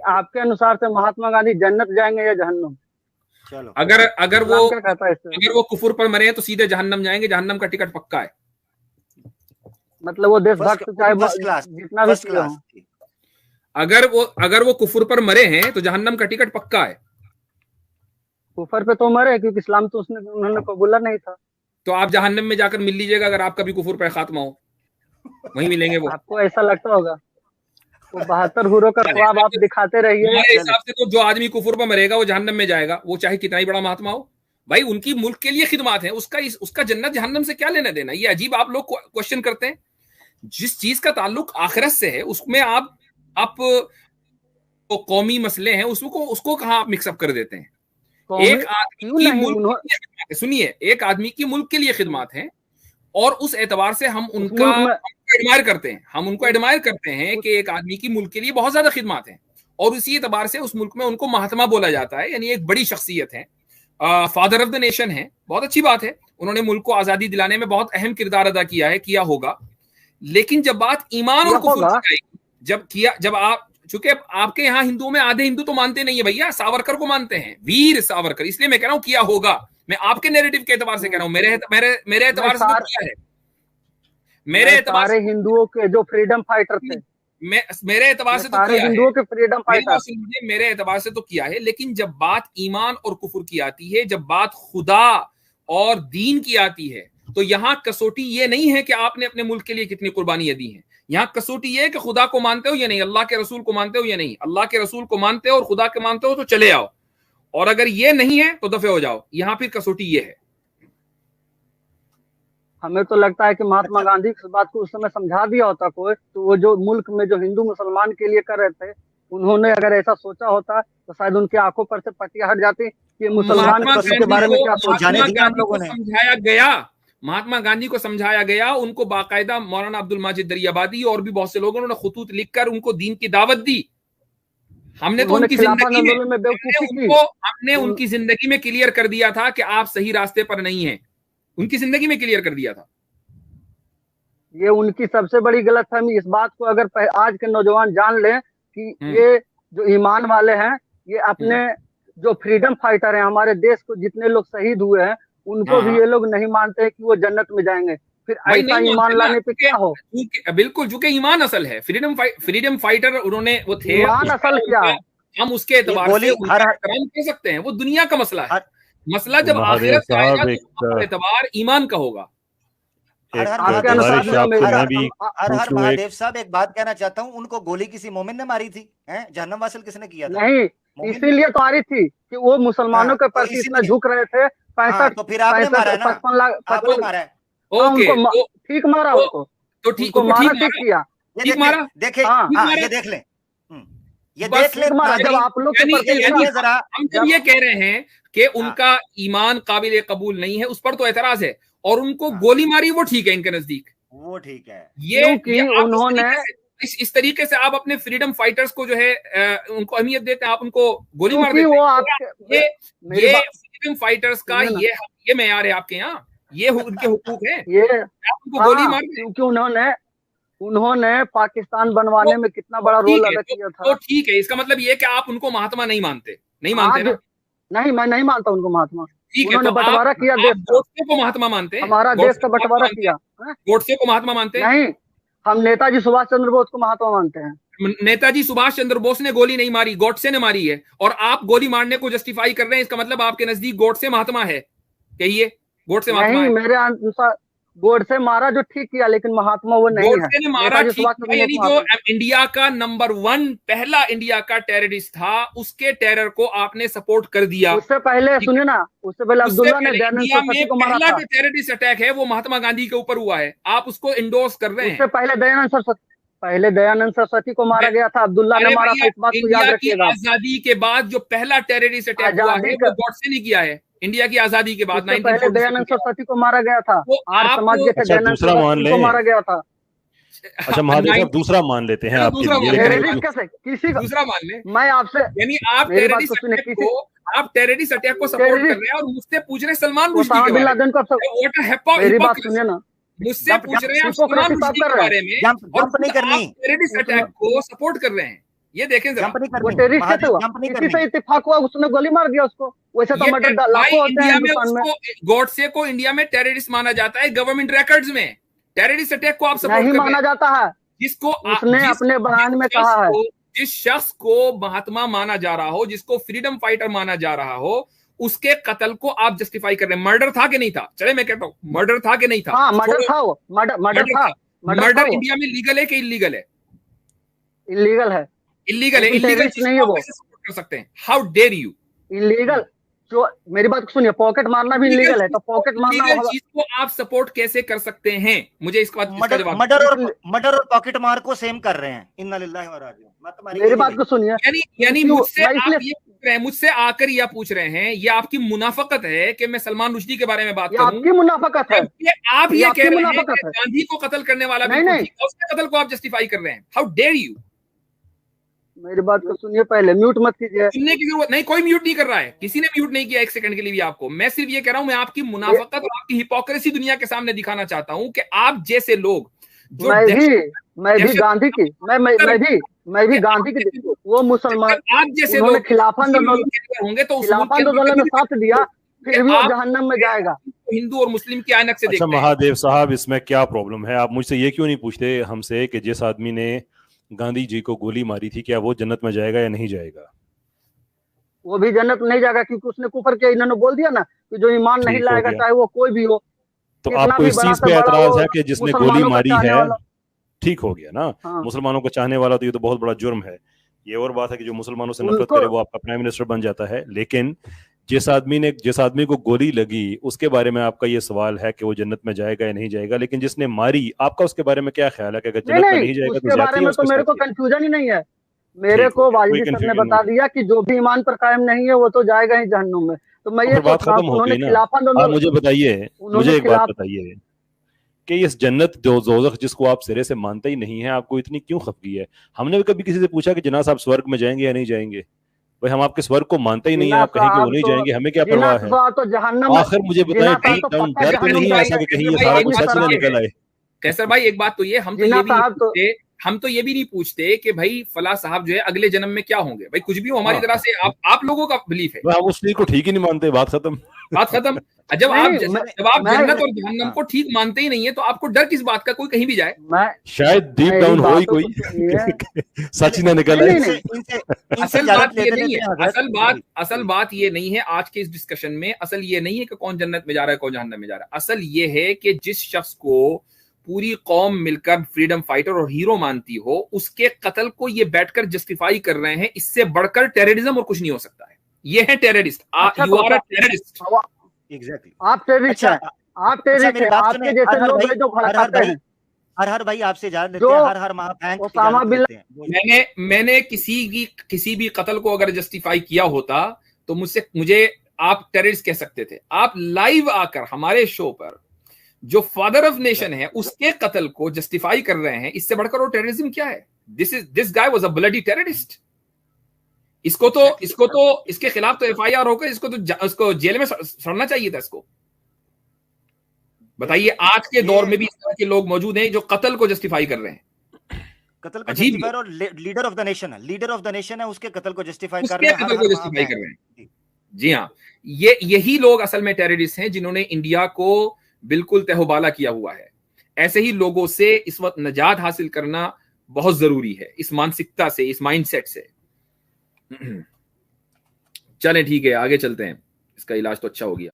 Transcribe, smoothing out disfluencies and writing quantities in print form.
आपके अनुसार से महात्मा गांधी जन्नत जाएंगे या जहन्नम? चलो, अगर वो कुफर पर मरे हैं तो सीधे जहन्नम जाएंगे, जहन्नम का टिकट पक्का है। मतलब वो देशभक्त चाहे जितना भी क्लास थी। अगर वो कुफर पर मरे हैं तो जहन्नम का टिकट पक्का है। कुफर पे तो मरे क्योंकि इस्लाम तो उन्होंने कबूला नहीं था। तो आप जहन्नम में जाकर मिल लीजिएगा, अगर आपका भी कुफर पर खात्मा हो वहीं मिलेंगे वो। आपको ऐसा लगता होगा? वो 72 हुरों का ख्वाब आप दिखाते रहिए। मेरे हिसाब से तो जो आदमी कुफर पर मरेगा वो जहन्नम में जाएगा, वो चाहे कितना ही बड़ा महात्मा हो। भाई उनकी मुल्क के लिए खिदमत है, उसका जन्नत जहन्नम से क्या लेना देना? ये अजीब आप लोग क्वेश्चन करते हैं। जिस चीज का ताल्लुक आखिरत से है उसमें आप तो कौमी मसले हैं उसको कहां आप मिक्सअप कर देते हैं? एक आदमी की मुल्क, सुनिए, एक आदमी की मुल्क के लिए खिदमत है और उस एतबार से हम उनका एडमायर करते हैं। हम उनको एडमायर करते हैं कि एक आदमी की मुल्क के लिए बहुत ज्यादा खिदमत है और इसी एतबार से उस मुल्क में उनको महात्मा बोला जाता है, यानी एक बड़ी शख्सियत है, फादर ऑफ द नेशन है। बहुत अच्छी बात है, उन्होंने मुल्क को आजादी दिलाने में बहुत अहम किरदार अदा किया होगा। लेकिन जब बात ईमान और कुफ्र की जब आप, चूंकि आपके यहाँ हिंदुओं में आधे हिंदू तो मानते नहीं है भैया, सावरकर को मानते हैं, वीर सावरकर, इसलिए मैं कह रहा हूं किया होगा। मैं आपके नैरेटिव के एतबार से कह रहा हूं, मेरे एतबार से तो किया है। मेरे एतबार से हिंदुओं के जो फ्रीडम फाइटर थे, मेरे एतबार से तो किया है। हिंदुओं के फ्रीडम फाइटर मेरे एतबार से तो किया है। लेकिन जब बात ईमान और कुफर की आती है, जब बात खुदा और दीन की आती है, तो यहां कसौटी ये नहीं है कि आपने अपने मुल्क के लिए कितनी कुर्बानियां दी हैं। यहां कसौटी ये है कि खुदा को मानते हो या नहीं, अल्लाह के रसूल को मानते हो या नहीं। अल्लाह के रसूल को मानते हो और खुदा के मानते हो तो चले आओ, और अगर ये नहीं है तो दफे हो जाओ। यहां फिर कसौटी ये है। हमें तो लगता है कि महात्मा गांधी इस बात को उस समय समझा दिया होता कोई, तो वो जो मुल्क में जो हिंदू मुसलमान के लिए कर रहे थे, उन्होंने अगर ऐसा सोचा होता तो शायद उनकी आंखों पर से पट्टियां हट जाती कि मुसलमान के बारे में क्या समझाने दिया आप लोगों ने। समझाया गया, महात्मा गांधी को समझाया गया, उनको बाकायदा मौलाना अब्दुल माजिद दरियाबादी और भी बहुत से लोगों ने खुतूत लिखकर उनको दीन की दावत दी। हमने तो उनकी जिंदगी में हमने उनकी जिंदगी में क्लियर कर दिया था कि आप सही रास्ते पर नहीं हैं। उनकी जिंदगी में क्लियर कर दिया था। ये उनकी सबसे बड़ी गलतफहमी। इस बात को अगर आज के नौजवान जान लें कि ये जो ईमान वाले हैं, ये अपने जो फ्रीडम फाइटर हैं, हमारे देश को जितने लोग शहीद हुए हैं, उनको भी ये लोग नहीं मानते हैं कि वो जन्नत में जाएंगे। फिर ऐसा ईमान लाने पे क्या हो? बिल्कुल, चूंकि ईमान असल है, फ्रीडम फाइटर उन्होंने वो थे। ईमान असल क्या है? हम उसके एतबार से कह सकते हैं, वो दुनिया का मसला है। मसला जब आखिरत का आएगा तो एतबार ईमान का होगा। हर महादेव साहब, एक बात कहना चाहता हूँ, उनको गोली किसी मोमिन ने मारी थी? जहन्नम वासिल किसने किया था? नहीं, इसीलिए तो आ रही थी कि वो मुसलमानों के प्रति इतना झुक रहे थे। 65 तो फिर आपने मारा है ना? 55 लाख मारा है। ओके, ठीक मारा उनको, तो ठीक किया, ठीक मारा। देखे, ये देख लें, ये देख लें। जब आप लोग हम जब ये कह रहे हैं कि उनका ईमान काबिल कबूल नहीं है, उस पर तो एतराज है, और उनको गोली मारी, वो ठीक है इनके नजदीक, वो ठीक है। ये उन्होंने इस तरीके से आप अपने फ्रीडम फाइटर्स को जो है उनको अहमियत देते हैं, आप उनको गोली मार देते हैं। ये फ्रीडम फाइटर्स का ये मेयार है आपके यहाँ, ये उनके हुकूक है, ये उनको गोली मार, क्योंकि उन्होंने पाकिस्तान बनवाने में कितना बड़ा रोल अदा किया था। तो ठीक है, इसका मतलब ये कि आप उनको महात्मा नहीं मानते ना? नहीं, मैं नहीं मानता उनको महात्मा। उन्होंने बंटवारा किया देश का। गोडसे को महात्मा मानते हैं? हमारा देश का बंटवारा किया। गोडसे को महात्मा मानते हैं? नहीं, हम नेताजी सुभाष चंद्र बोस को महात्मा मानते हैं। नेताजी सुभाष चंद्र बोस ने गोली नहीं मारी, गोडसे ने मारी है, और आप गोली मारने को जस्टिफाई कर रहे हैं। इसका मतलब आपके नजदीक गोडसे महात्मा है? कहिए, गोडसे महात्मा है? मेरे अनुसार गोडसे मारा जो ठीक किया, लेकिन महात्मा वो नहीं है। गोडसे ने मारा ठीक किया, यानी जो इंडिया का नंबर 1 पहला इंडिया का टेररिस्ट था, उसके टेरर को आपने सपोर्ट कर दिया। उससे पहले सुनिए ना, उससे पहले अब्दुल्ला ने दयानंद सरस्वती को मारा था। टेररिस्ट अटैक है वो महात्मा गांधी के ऊपर हुआ है, आप उसको इंडोर्स कर रहे हैं। उससे पहले दयानंद सरस्वती को मारा गया था, अब्दुल्ला ने मारा था। इस बात को याद रखिएगा। आजादी के बाद जो पहला टेररिस्ट अटैक हुआ है वो गोडसे ने किया है। इंडिया की आजादी के बाद पहले दयानंद सरस्वती को मारा गया था। आर्य समाज के दयानंद सरस्वती को मारा गया था। अच्छा महादेव साहब, दूसरा मान लेते हैं आपके लिए। किसी का दूसरा मान ले, मैं आपसे, यानी आप टेररिस्ट अटैक को सपोर्ट कर रहे हैं और मुझसे पूछ रहे सलमान रुश्दी के बारे में। मेरी बात सुनिए ना, मुझसे पूछ रहे हैं सलमान रुश्दी के बारे में, और टेररिस्ट अटैक को सपोर्ट कर रहे हैं। ये देखें जरा, वो टेररिस्ट है तो किसी से इत्तेफाक हुआ, उसने गोली मार दिया उसको। वैसे तो मर्डर लाखों होते हैं हिंदुस्तान में। गॉडसे को इंडिया में टेररिस्ट माना जाता है, गवर्नमेंट रिकॉर्ड्स में। टेररिस्ट अटैक को आप सपोर्ट नहीं माना जाता है, जिसको उसने अपने बयान में कहा है। जिस शख्स को महात्मा माना जा रहा हो, जिसको फ्रीडम फाइटर माना जा रहा हो, उसके कत्ल को आप जस्टिफाई कर रहे हैं। मर्डर था कि नहीं था? चले मैं कहता हूँ मर्डर था कि नहीं था? हाँ मर्डर था, वो मर्डर था। मर्डर इंडिया में लीगल है कि इलीगल है? इलीगल है। इलीगल है। इलीगल नहीं है वो, कैसे सपोर्ट कर सकते हैं? How dare you? इलीगल जो, मेरी बात सुनिए, पॉकेट मारना भी इलीगल है, तो पॉकेट मारना चीज को आप सपोर्ट कैसे कर सकते हैं? मुझे इसका जवाब। मर्डर और पॉकेट मार को सेम कर रहे हैं। इन्ना लिल्लाहि व इन्ना इलैहि राजिऊन। मेरी बात को सुनिए, यानी मुझसे आप ये पूछ रहे हैं, मुझसे आकर यह पूछ रहे हैं, ये आपकी मुनाफकत है कि मैं सलमान रुश्दी के बारे में बात करूं? आपकी मुनाफकत है। आप ये कह रहे हैं कि गांधी को कत्ल करने वाला नहीं, उसके कत्ल को आप जस्टिफाई कर रहे हैं। How dare you? मेरी बात को सुनिए, पहले म्यूट मत कीजिए। सुनने की जरूरत नहीं, कोई म्यूट नहीं कर रहा है, किसी ने म्यूट नहीं किया एक सेकंड के लिए भी आपको। मैं सिर्फ ये कह रहा हूं, मैं आपकी मुनाफकत और आपकी हिपोक्रेसी दुनिया के सामने दिखाना चाहता हूं कि आप जैसे लोग जो मैं भी गांधी की मैं भी गांधी की, वो मुसलमान, आप जैसे लोग खिलाफत होंगे तो खिलाफत आंदोलन में साथ दिया, फिर भी वो जहन्नम में जाएगा। हिंदू और मुस्लिम की ऐनक से देखते हैं। महादेव साहब, इसमें क्या प्रॉब्लम है? आप मुझसे ये क्यों नहीं पूछते हमसे कि जिस आदमी ने गांधी जी को गोली मारी थी, क्या वो जन्नत में जाएगा या नहीं जाएगा? वो भी जन्नत नहीं जाएगा, क्योंकि उसने कुफर किया। इन्होंने बोल दिया ना कि जो ईमान नहीं लाएगा, चाहे वो कोई भी हो। तो आपको इस चीज पे एतराज है कि जिसने गोली मारी है, ठीक हो गया ना? हाँ। मुसलमानों को चाहने वाला तो ये तो बहुत बड़ा जुर्म है। ये और बात है कि जो मुसलमानों से नफरत करे वो आपका प्राइम मिनिस्टर बन जाता है, लेकिन जिस आदमी को गोली लगी उसके बारे में आपका ये सवाल है कि वो जन्नत में जाएगा या नहीं जाएगा। लेकिन जिसने मारी, आपका उसके बारे में क्या ख्याल है कि अगर जन्नत में नहीं जाएगा तो बारे में तो मेरे को कंफ्यूजन ही नहीं है। मेरे को वाजिद सर ने बता दिया कि जो भी ईमान पर कायम नहीं है वो तो जाएगा ही जहन्नुम में। तो मैं ये बात खत्म हो गई ना। मुझे बताइए, मुझे एक बात बताइए कि इस जन्नत दोज़ख जिसको आप सिरे से मानते ही नहीं है, आपको इतनी क्यों खफगी है? हमने भी कभी किसी से पूछा कि जनाब साहब स्वर्ग में जाएंगे या नहीं जाएंगे? भाई हम आपके स्वर्ग को मानते ही नहीं है, आप कहें कि वो नहीं जाएंगे, हमें क्या परवाह है? आखिर मुझे बताएं, डीप डाउन डर तो नहीं ऐसा कि कहीं ये सारा कुछ सच ना निकल आए? कैसर भाई एक बात तो ये, हम तो ये भी नहीं पूछते कि भाई फला साहब जो है अगले जन्म में क्या होंगे। भाई कुछ भी हो, हमारी तरह से आप लोगों का बिलीफ है, हम उस चीज को ठीक ही नहीं मानते। बात खत्म। जब आप जन्नत और जहन्नम को ठीक मानते ही नहीं है तो आपको डर किस बात का? कोई कहीं भी जाए, शायद डीप डाउन हो ही कोई सच ना निकल आए। असल बात ये नहीं है, असल बात ये नहीं है आज के इस डिस्कशन में। असल ये नहीं है कि कौन जन्नत में जा रहा है कौन जहन्नम में जा रहा है। असल ये है कि जिस शख्स को पूरी कौम मिलकर फ्रीडम फाइटर और हीरो मानती हो, उसके कत्ल को ये बैठकर जस्टिफाई कर रहे हैं। इससे बढ़कर टेररिज्म और कुछ नहीं हो सकता है। ये है terrorist. You are a terrorist. Exactly, आप टेररिस्ट हैं। आप टेररिस्ट हैं। आपके जैसे लोग हैं जो भड़काते हैं। हर भाई आपसे इजाजत देते हैं, हर महाफैंक ओसामा बिन लादेन। मैंने किसी भी कत्ल को अगर जस्टिफाई किया होता तो मुझे आप टेररिस्ट कह सकते थे। आप लाइव आकर हमारे शो पर जो फादर ऑफ नेशन है उसके कत्ल को जस्टिफाई कर रहे हैं। इससे बढ़कर वो टेररिज्म क्या है? This guy was a bloody terrorist. इसको तो इसके खिलाफ तो एफआईआर होकर इसको जेल में सड़ना चाहिए था। इसको बताइए, आज के दौर में भी इस तरह के लोग मौजूद हैं जो कत्ल को जस्टिफाई कर रहे हैं। कत्ल को जस्टिफाई, और लीडर ऑफ द नेशन है, उसके कत्ल को जस्टिफाई कर रहे हैं। जी हाँ, यही लोग असल में टेररिस्ट हैं जिन्होंने इंडिया को बिल्कुल तहबाला किया हुआ है। ऐसे ही लोगों से इस वक्त निजात हासिल करना बहुत जरूरी है, इस मानसिकता से, इस माइंडसेट से। चलें ठीक है, आगे चलते हैं। इसका इलाज तो अच्छा हो गया।